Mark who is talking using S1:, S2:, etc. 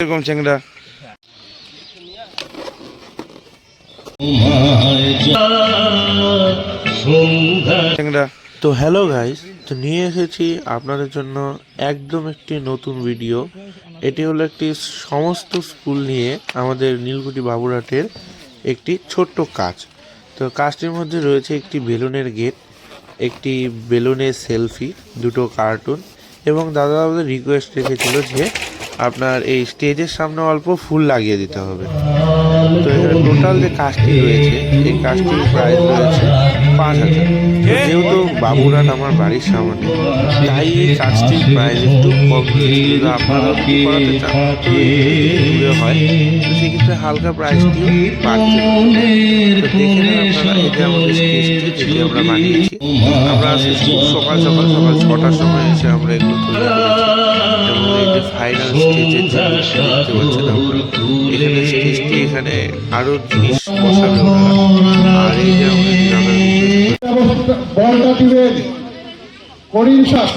S1: এরকম চ্যাংড়া চ্যাংড়া।
S2: তো hello guys, তো নিয়ে এসেছি আপনাদের জন্য একদম একটি নতুন ভিডিও। এটি হলো একটি সমস্ত স্কুল নিয়ে আমাদের নীলকুঠি বাবুরহাটের একটি ছোট্ট কাজ। তো কাজটির মধ্যে রয়েছে একটি বেলুনের গেট, একটি বেলুনের সেলফি, দুটো কার্টুন এবং দাদা আমাদের রিকোয়েস্ট রেখেছিল যে আপনার এই স্টেজের সামনে অল্প ফুল লাগিয়ে দিতে হবে। তো এখানে টোটাল যে কাজটি রয়েছে এই কাজটির প্রাইস রয়েছে 5,000। যেহেতু বাবুরহাট আমার বাড়ির সামনে, তাই এই কাজটির প্রাইস একটু কম রয়েছে। যদি আপনারা করাতে চান তো দূরে হয়, তো সেক্ষেত্রে হালকা প্রাইসটিও বাড়ছে। তো দেখে নেন আপনারা, এই যে আমাদের স্টেজটি যেটি আমরা বানিয়েছি, আমরা খুব সকাল 6টার সময় এসে আমরা এগুলো তৈরি করেছি। এবং এই যে ফাইনাল স্টেজের যে দেখতে পাচ্ছেন আপনারা, এখানে স্টেজটি এখানে আরো জিনিস বসাবে ওনারা। আর এই যে আমাদের
S3: বলটা দিবেন করিম শাহ।